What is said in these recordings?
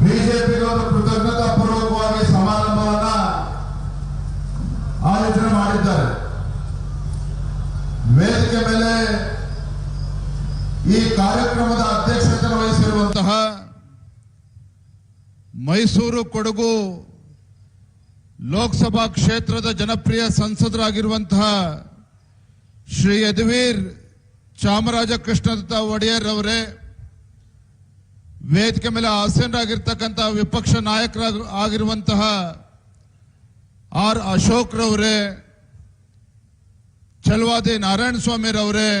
ಬಿಜೆಪಿಗೆ ಒಂದು ಕೃತಜ್ಞತಾ ಪೂರ್ವಕವಾಗಿ ಸಮಾರಂಭವನ್ನ ಆಯೋಜನೆ ಮಾಡಿದ್ದಾರೆ. ವೇದಿಕೆ ಮೇಲೆ ಈ ಕಾರ್ಯಕ್ರಮದ ಅಧ್ಯಕ್ಷತೆ ವಹಿಸಿರುವಂತಹ ಮೈಸೂರು ಕೊಡಗು ಲೋಕಸಭಾ ಕ್ಷೇತ್ರದ ಜನಪ್ರಿಯ ಸಂಸದರಾಗಿರುವಂತಹ ಶ್ರೀ ಯದುವೀರ್ ಚಾಮರಾಜ ಕೃಷ್ಣದತ್ತ ಒಡೆಯರ್ ಅವರೇ, ವೇದಿಕೆ ಮೇಲೆ ಆಸೀನರಾಗಿರ್ತಕ್ಕಂತಹ ವಿಪಕ್ಷ ನಾಯಕರಾಗಿರುವಂತಹ ಆರ್ ಅಶೋಕ್ ರವರೇ, ಚಲವಾದಿ ನಾರಾಯಣ ಸ್ವಾಮಿ ರವರೇ,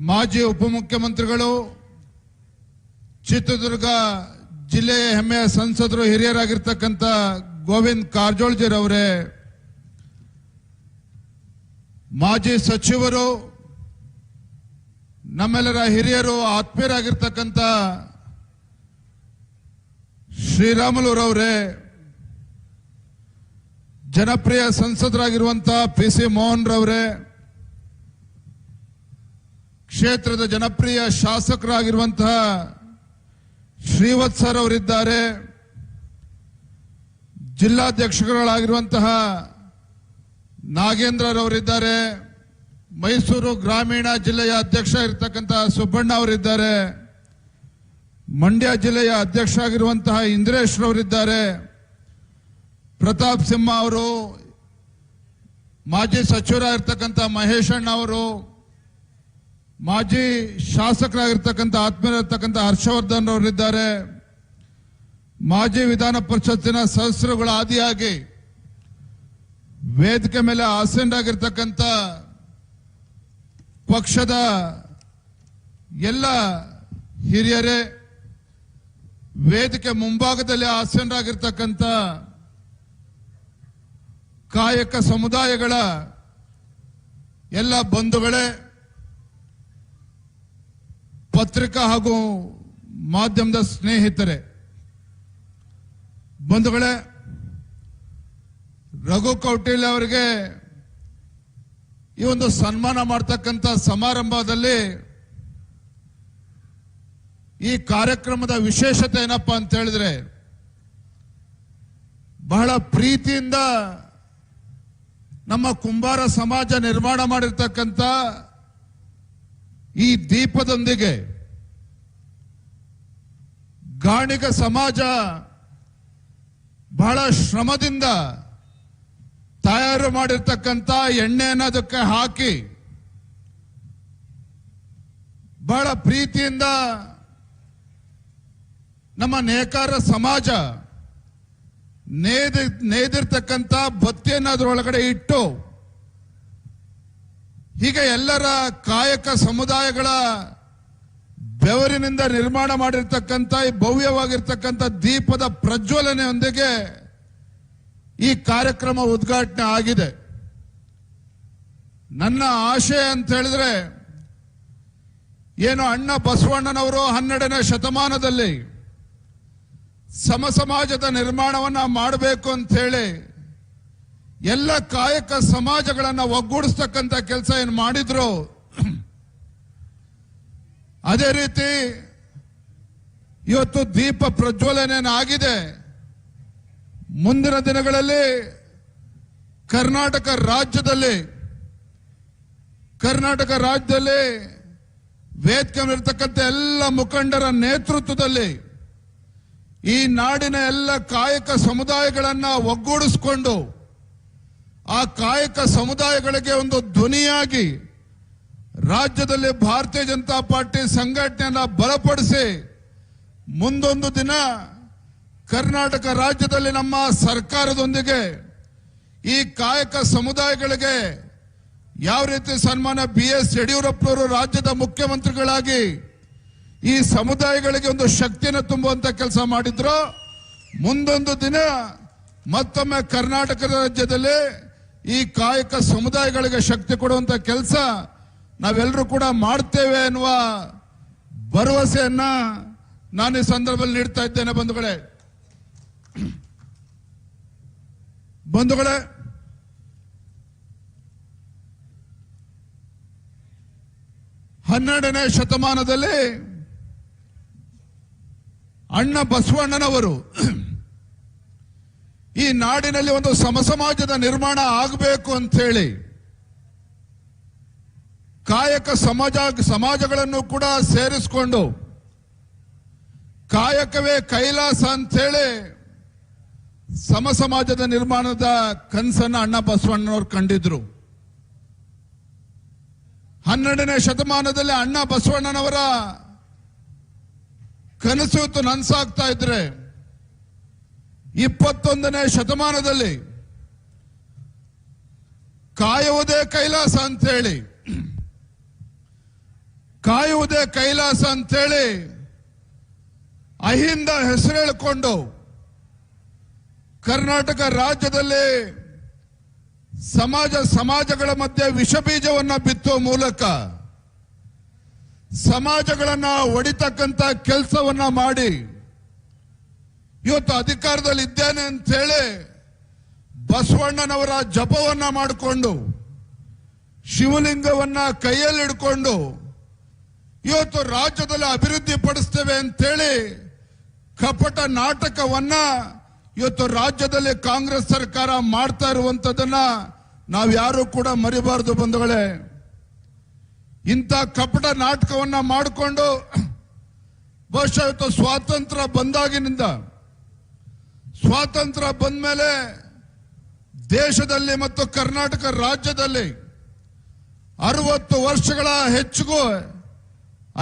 ಮಾಜಿ ಉಪಮುಖ್ಯಮಂತ್ರಿಗಳು, ಚಿತ್ರದುರ್ಗ ಜಿಲ್ಲೆಯ ಹೆಮ್ಮೆಯ ಸಂಸದರು ಹಿರಿಯರಾಗಿರ್ತಕ್ಕಂಥ ಗೋವಿಂದ್ ಕಾರಜೋಳಜಿರವರೇ, ಮಾಜಿ ಸಚಿವರು, ನಮ್ಮೆಲ್ಲರ ಹಿರಿಯರು ಆತ್ಮೀಯರಾಗಿರ್ತಕ್ಕಂಥ ಶ್ರೀರಾಮುಲುರವರೇ, ಜನಪ್ರಿಯ ಸಂಸದರಾಗಿರುವಂತಹ PC ಮೋಹನ್ ರವರೇ, ಕ್ಷೇತ್ರದ ಜನಪ್ರಿಯ ಶಾಸಕರಾಗಿರುವಂತಹ ಶ್ರೀವತ್ಸರ್ ಅವರಿದ್ದಾರೆ, ಜಿಲ್ಲಾಧ್ಯಕ್ಷರುಗಳಾಗಿರುವಂತಹ ನಾಗೇಂದ್ರ ರವರಿದ್ದಾರೆ, ಮೈಸೂರು ಗ್ರಾಮೀಣ ಜಿಲ್ಲೆಯ ಅಧ್ಯಕ್ಷ ಇರತಕ್ಕಂತಹ ಸುಬ್ಬಣ್ಣ ಅವರಿದ್ದಾರೆ, ಮಂಡ್ಯ ಜಿಲ್ಲೆಯ ಅಧ್ಯಕ್ಷ ಆಗಿರುವಂತಹ ಇಂದ್ರೇಶ್ ರವರಿದ್ದಾರೆ, ಪ್ರತಾಪ್ ಸಿಂಹ ಅವರು, ಮಾಜಿ ಸಚಿವರಾಗಿರ್ತಕ್ಕಂಥ ಮಹೇಶ್ ಅಣ್ಣ ಅವರು, ಮಾಜಿ ಶಾಸಕರಾಗಿರ್ತಕ್ಕಂಥ ಆತ್ಮೀಯರಾಗಿರ್ತಕ್ಕಂಥ ಹರ್ಷವರ್ಧನ್ ಅವರಿದ್ದಾರೆ, ಮಾಜಿ ವಿಧಾನ ಪರಿಷತ್ತಿನ ಸದಸ್ಯರುಗಳ ಆದಿಯಾಗಿ ವೇದಿಕೆ ಮೇಲೆ ಆಸೀನರಾಗಿರ್ತಕ್ಕಂಥ ಪಕ್ಷದ ಎಲ್ಲ ಹಿರಿಯರೇ, ವೇದಿಕೆ ಮುಂಭಾಗದಲ್ಲಿ ಆಸೀನರಾಗಿರ್ತಕ್ಕಂಥ ಕಾಯಕ ಸಮುದಾಯಗಳ ಎಲ್ಲ ಬಂಧುಗಳೇ, ಪತ್ರಿಕಾ ಹಾಗೂ ಮಾಧ್ಯಮದ ಸ್ನೇಹಿತರೆ, ಬಂಧುಗಳೇ, ರಘು ಕೌಟಿಲ್ಯ ಅವರಿಗೆ ಈ ಒಂದು ಸನ್ಮಾನ ಮಾಡತಕ್ಕಂಥ ಸಮಾರಂಭದಲ್ಲಿ ಈ ಕಾರ್ಯಕ್ರಮದ ವಿಶೇಷತೆ ಏನಪ್ಪಾ ಅಂತ ಹೇಳಿದ್ರೆ, ಬಹಳ ಪ್ರೀತಿಯಿಂದ ನಮ್ಮ ಕುಂಬಾರ ಸಮಾಜ ನಿರ್ಮಾಣ ಮಾಡಿರ್ತಕ್ಕಂಥ ಈ ದೀಪದೊಂದಿಗೆ ಗಾಣಿಗ ಸಮಾಜ ಬಹಳ ಶ್ರಮದಿಂದ ತಯಾರು ಮಾಡಿರ್ತಕ್ಕಂಥ ಎಣ್ಣೆಯನ್ನು ಅದಕ್ಕೆ ಹಾಕಿ ಬಹಳ ಪ್ರೀತಿಯಿಂದ ನಮ್ಮ ನೇಕಾರ ಸಮಾಜ ನೇದಿರ್ತಕ್ಕಂಥ ಬತ್ತಿಯನ್ನು ಅದರೊಳಗಡೆ ಇಟ್ಟು, ಹೀಗೆ ಎಲ್ಲರ ಕಾಯಕ ಸಮುದಾಯಗಳ ಬೆವರಿನಿಂದ ನಿರ್ಮಾಣ ಮಾಡಿರ್ತಕ್ಕಂಥ ಈ ಭವ್ಯವಾಗಿರ್ತಕ್ಕಂಥ ದೀಪದ ಪ್ರಜ್ವಲನೆಯೊಂದಿಗೆ ಈ ಕಾರ್ಯಕ್ರಮ ಉದ್ಘಾಟನೆ ಆಗಿದೆ. ನನ್ನ ಆಶಯ ಅಂತ ಹೇಳಿದ್ರೆ, ಏನು ಅಣ್ಣ ಬಸವಣ್ಣನವರು 12ನೇ ಶತಮಾನದಲ್ಲಿ ಸಮ ಸಮಾಜದ ನಿರ್ಮಾಣವನ್ನ ಮಾಡಬೇಕು ಅಂತ ಹೇಳಿ ಎಲ್ಲ ಕಾಯಕ ಸಮಾಜಗಳನ್ನ ಒಗ್ಗೂಡಿಸ್ತಕ್ಕಂಥ ಕೆಲಸ ಏನು ಮಾಡಿದ್ರು, ಅದೇ ರೀತಿ ಇವತ್ತು ದೀಪ ಪ್ರಜ್ವಲನೆ ಆಗಿದೆ. ಮುಂದಿನ ದಿನಗಳಲ್ಲಿ ಕರ್ನಾಟಕ ರಾಜ್ಯದಲ್ಲಿ ವೇದಿಕೆ ಇರತಕ್ಕಂಥ ಎಲ್ಲ ಮುಖಂಡರ ನೇತೃತ್ವದಲ್ಲಿ ಈ ನಾಡಿನ ಎಲ್ಲ ಕಾಯಕ ಸಮುದಾಯಗಳನ್ನ ಒಗ್ಗೂಡಿಸಿಕೊಂಡು ಆ ಕಾಯಕ ಸಮುದಾಯಗಳಿಗೆ ಒಂದು ಧ್ವನಿಯಾಗಿ ರಾಜ್ಯದಲ್ಲಿ ಭಾರತೀಯ ಜನತಾ ಪಾರ್ಟಿ ಸಂಘಟನೆಯನ್ನ ಬಲಪಡಿಸಿ ಮುಂದೊಂದು ದಿನ ಕರ್ನಾಟಕ ರಾಜ್ಯದಲ್ಲಿ ನಮ್ಮ ಸರ್ಕಾರದೊಂದಿಗೆ ಈ ಕಾಯಕ ಸಮುದಾಯಗಳಿಗೆ ಯಾವ ರೀತಿ ಸನ್ಮಾನ್ಯ BS ಯಡಿಯೂರಪ್ಪನವರು ರಾಜ್ಯದ ಮುಖ್ಯಮಂತ್ರಿಗಳಾಗಿ ಈ ಸಮುದಾಯಗಳಿಗೆ ಒಂದು ಶಕ್ತಿಯನ್ನು ತುಂಬುವಂತ ಕೆಲಸ ಮಾಡಿದ್ರು, ಮುಂದೊಂದು ದಿನ ಮತ್ತೊಮ್ಮೆ ಕರ್ನಾಟಕ ರಾಜ್ಯದಲ್ಲಿ ಈ ಕಾಯಕ ಸಮುದಾಯಗಳಿಗೆ ಶಕ್ತಿ ಕೊಡುವಂತ ಕೆಲಸ ನಾವೆಲ್ಲರೂ ಕೂಡ ಮಾಡ್ತೇವೆ ಎನ್ನುವ ಭರವಸೆಯನ್ನ ನಾನು ಈ ಸಂದರ್ಭದಲ್ಲಿ ನೀಡ್ತಾ ಇದ್ದೇನೆ. ಬಂಧುಗಳೇ, 12ನೇ ಶತಮಾನದಲ್ಲಿ ಅಣ್ಣ ಬಸವಣ್ಣನವರು ಈ ನಾಡಿನಲ್ಲಿ ಒಂದು ಸಮಸಮಾಜದ ನಿರ್ಮಾಣ ಆಗಬೇಕು ಅಂತ ಹೇಳಿ ಕಾಯಕ ಸಮಾಜಗಳನ್ನು ಕೂಡ ಸೇರಿಸಿಕೊಂಡು ಕಾಯಕವೇ ಕೈಲಾಸ ಅಂತ ಹೇಳಿ ಸಮಸಮಾಜದ ನಿರ್ಮಾಣದ ಕನಸನ್ನ ಅಣ್ಣ ಬಸವಣ್ಣನವರು ಕಂಡಿದ್ರು. 12ನೇ ಶತಮಾನದಲ್ಲಿ ಅಣ್ಣ ಬಸವಣ್ಣನವರ ಕನಸು ಇವತ್ತು ನನಸಾಗ್ತಾ ಇದ್ರೆ 21ನೇ ಶತಮಾನದಲ್ಲಿ ಕಾಯುವುದೇ ಕೈಲಾಸ ಅಂತೇಳಿ ಅಹಿಂದ ಹೆಸರು ಹೇಳಿಕೊಂಡು ಕರ್ನಾಟಕ ರಾಜ್ಯದಲ್ಲಿ ಸಮಾಜಗಳ ಮಧ್ಯೆ ವಿಷಬೀಜವನ್ನ ಬಿತ್ತುವ ಮೂಲಕ ಸಮಾಜಗಳನ್ನ ಒಡಿತಕ್ಕಂತ ಕೆಲಸವನ್ನ ಮಾಡಿ ಇವತ್ತು ಅಧಿಕಾರದಲ್ಲಿ ಇದ್ದೇನೆ ಅಂತ ಹೇಳಿ ಬಸವಣ್ಣನವರ ಜಪವನ್ನ ಮಾಡಿಕೊಂಡು ಶಿವಲಿಂಗವನ್ನ ಕೈಯಲ್ಲಿ ಹಿಡ್ಕೊಂಡು ಇವತ್ತು ರಾಜ್ಯದಲ್ಲಿ ಅಭಿವೃದ್ಧಿ ಪಡಿಸ್ತೇವೆ ಅಂತೇಳಿ ಕಪಟ ನಾಟಕವನ್ನ ಇವತ್ತು ರಾಜ್ಯದಲ್ಲಿ ಕಾಂಗ್ರೆಸ್ ಸರ್ಕಾರ ಮಾಡ್ತಾ ಇರುವಂತದನ್ನ ನಾವ್ಯಾರು ಕೂಡ ಮರಿಬಾರದು ಬಂಧುಗಳೇ. ಇಂಥ ಕಪಟ ನಾಟಕವನ್ನ ಮಾಡಿಕೊಂಡು ಬಹುಶಃ ಇವತ್ತು ಸ್ವಾತಂತ್ರ್ಯ ಬಂದ ಮೇಲೆ ದೇಶದಲ್ಲಿ ಮತ್ತು ಕರ್ನಾಟಕ ರಾಜ್ಯದಲ್ಲಿ 60 ವರ್ಷಗಳ ಹೆಚ್ಚಿಗೂ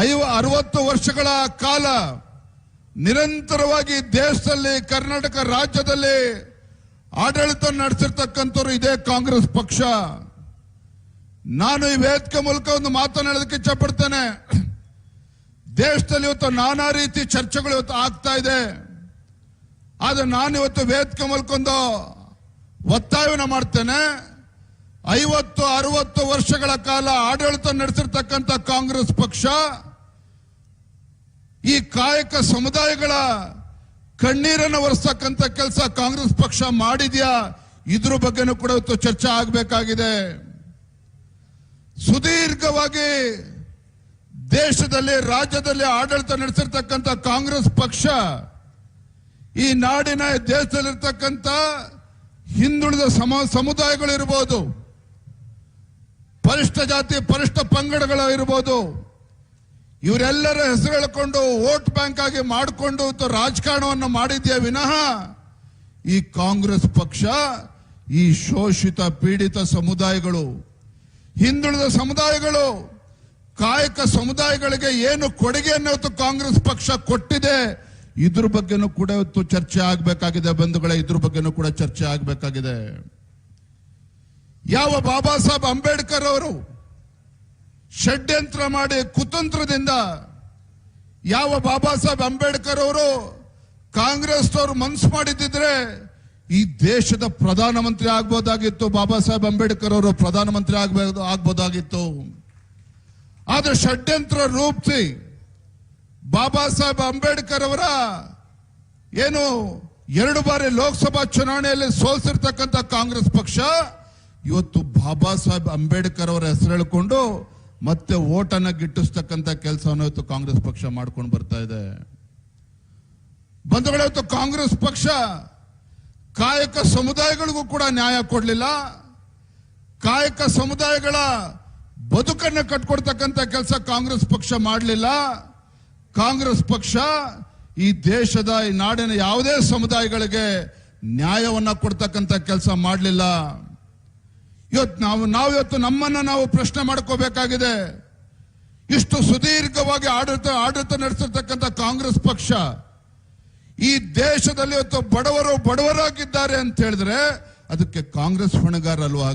60 ವರ್ಷಗಳ ಕಾಲ ನಿರಂತರವಾಗಿ ದೇಶದಲ್ಲಿ ಕರ್ನಾಟಕ ರಾಜ್ಯದಲ್ಲಿ ಆಡಳಿತ ನಡೆಸಿರ್ತಕ್ಕಂಥವ್ರು ಇದೇ ಕಾಂಗ್ರೆಸ್ ಪಕ್ಷ. ನಾನು ಈ ವೇದಿಕೆ ಮೂಲಕ ಒಂದು ಮಾತನಾಡೋದಕ್ಕೆ ಇಚ್ಛಪಡ್ತೇನೆ. ದೇಶದಲ್ಲಿ ಇವತ್ತು ನಾನಾ ರೀತಿ ಚರ್ಚೆಗಳು ಇವತ್ತು ಆಗ್ತಾ ಇದೆ. ಆದ್ರೆ ನಾನು ಇವತ್ತು ವೇದಿಕೆ ಮೂಲಕ ಒಂದು ಒತ್ತಾಯವನ್ನು ಮಾಡ್ತೇನೆ. 50-60 ವರ್ಷಗಳ ಕಾಲ ಆಡಳಿತ ನಡೆಸಿರ್ತಕ್ಕಂಥ ಕಾಂಗ್ರೆಸ್ ಪಕ್ಷ ಈ ಕಾಯಕ ಸಮುದಾಯಗಳ ಕಣ್ಣೀರನ್ನು ಒರೆಸ್ತಕ್ಕಂಥ ಕೆಲಸ ಕಾಂಗ್ರೆಸ್ ಪಕ್ಷ ಮಾಡಿದ್ಯಾ, ಇದ್ರ ಬಗ್ಗೆನೂ ಕೂಡ ಇವತ್ತು ಚರ್ಚೆ ಆಗಬೇಕಾಗಿದೆ. ಸುದೀರ್ಘವಾಗಿ ದೇಶದಲ್ಲಿ ರಾಜ್ಯದಲ್ಲಿ ಆಡಳಿತ ನಡೆಸಿರ್ತಕ್ಕಂಥ ಕಾಂಗ್ರೆಸ್ ಪಕ್ಷ ಈ ನಾಡಿನ ದೇಶದಲ್ಲಿರ್ತಕ್ಕಂಥ ಹಿಂದುಳಿದ ಸಮುದಾಯಗಳು ಇರಬಹುದು, ಪರಿಷ್ಠ ಜಾತಿ ಪರಿಷ್ಠ ಪಂಗಡಗಳು ಇರಬಹುದು, ಇವರೆಲ್ಲರ ಹೆಸರು ಹೇಳಿಕೊಂಡು ವೋಟ್ ಬ್ಯಾಂಕ್ ಆಗಿ ಮಾಡಿಕೊಂಡು ರಾಜಕಾರಣವನ್ನು ಮಾಡಿದ್ಯಾ ವಿನಃ ಈ ಕಾಂಗ್ರೆಸ್ ಪಕ್ಷ ಈ ಶೋಷಿತ ಪೀಡಿತ ಸಮುದಾಯಗಳು, ಹಿಂದುಳಿದ ಸಮುದಾಯಗಳು, ಕಾಯಕ ಸಮುದಾಯಗಳಿಗೆ ಏನು ಕೊಡುಗೆಯನ್ನು ಇವತ್ತು ಕಾಂಗ್ರೆಸ್ ಪಕ್ಷ ಕೊಟ್ಟಿದೆ, ಇದ್ರ ಬಗ್ಗೆನೂ ಕೂಡ ಇವತ್ತು ಚರ್ಚೆ ಆಗಬೇಕಾಗಿದೆ ಬಂಧುಗಳೇ. ಇದ್ರ ಬಗ್ಗೆನೂ ಕೂಡ ಚರ್ಚೆ ಆಗಬೇಕಾಗಿದೆ. ಯಾವ ಬಾಬಾ ಸಾಹೇಬ್ ಅಂಬೇಡ್ಕರ್ ಅವರು ಷಡ್ಯಂತ್ರ ಮಾಡಿ ಕುತಂತ್ರದಿಂದ ಯಾವ ಬಾಬಾ ಸಾಹೇಬ್ ಅಂಬೇಡ್ಕರ್ ಅವರು ಕಾಂಗ್ರೆಸ್ ಅವರು ಮನಸ್ಸು ಮಾಡಿದ್ದಿದ್ರೆ ಈ ದೇಶದ ಪ್ರಧಾನಮಂತ್ರಿ ಆಗ್ಬೋದಾಗಿತ್ತು. ಬಾಬಾ ಸಾಹೇಬ್ ಅಂಬೇಡ್ಕರ್ ಅವರು ಪ್ರಧಾನಮಂತ್ರಿ ಆಗ್ಬೋದಾಗಿತ್ತು. ಆದ್ರೆ ಷಡ್ಯಂತ್ರ ರೂಪಿಸಿ ಬಾಬಾ ಸಾಹೇಬ್ ಅಂಬೇಡ್ಕರ್ ಅವರ ಏನು 2 ಬಾರಿ ಲೋಕಸಭಾ ಚುನಾವಣೆಯಲ್ಲಿ ಸೋಲಿಸಿರ್ತಕ್ಕಂಥ ಕಾಂಗ್ರೆಸ್ ಪಕ್ಷ ಇವತ್ತು ಬಾಬಾ ಸಾಹೇಬ್ ಅಂಬೇಡ್ಕರ್ ಅವರ ಹೆಸರು ಹೇಳಿಕೊಂಡು ಮತ್ತೆ ಓಟನ್ನ ಗಿಟ್ಟಿಸ್ತಕ್ಕಂಥ ಕೆಲಸವನ್ನು ಇವತ್ತು ಕಾಂಗ್ರೆಸ್ ಪಕ್ಷ ಮಾಡ್ಕೊಂಡು ಬರ್ತಾ ಇದೆ. ಬಂಧುಗಳೇ, ಇವತ್ತು ಕಾಂಗ್ರೆಸ್ ಪಕ್ಷ ಕಾಯಕ ಸಮುದಾಯಗಳಿಗೂ ಕೂಡ ನ್ಯಾಯ ಕೊಡಲಿಲ್ಲ. ಕಾಯಕ ಸಮುದಾಯಗಳ ಬದುಕನ್ನು ಕಟ್ಕೊಡ್ತಕ್ಕಂಥ ಕೆಲಸ ಕಾಂಗ್ರೆಸ್ ಪಕ್ಷ ಮಾಡಲಿಲ್ಲ. ಕಾಂಗ್ರೆಸ್ ಪಕ್ಷ ಈ ದೇಶದ ಈ ನಾಡಿನ ಯಾವುದೇ ಸಮುದಾಯಗಳಿಗೆ ನ್ಯಾಯವನ್ನ ಕೊಡ್ತಕ್ಕಂಥ ಕೆಲಸ ಮಾಡಲಿಲ್ಲ. ಇವತ್ತು ನಾವಿವತ್ತು ನಮ್ಮನ್ನ ನಾವು ಪ್ರಶ್ನೆ ಮಾಡ್ಕೋಬೇಕಾಗಿದೆ. ಇಷ್ಟು ಸುದೀರ್ಘವಾಗಿ ಆಡಳಿತ ನಡೆಸಿರ್ತಕ್ಕಂಥ ಕಾಂಗ್ರೆಸ್ ಪಕ್ಷ ಈ ದೇಶದಲ್ಲಿ ಇವತ್ತು ಬಡವರಾಗಿದ್ದಾರೆ ಅಂತ ಹೇಳಿದ್ರೆ ಅದಕ್ಕೆ ಕಾಂಗ್ರೆಸ್ ಹೊಣೆಗಾರ ಅಲ್ವಾ?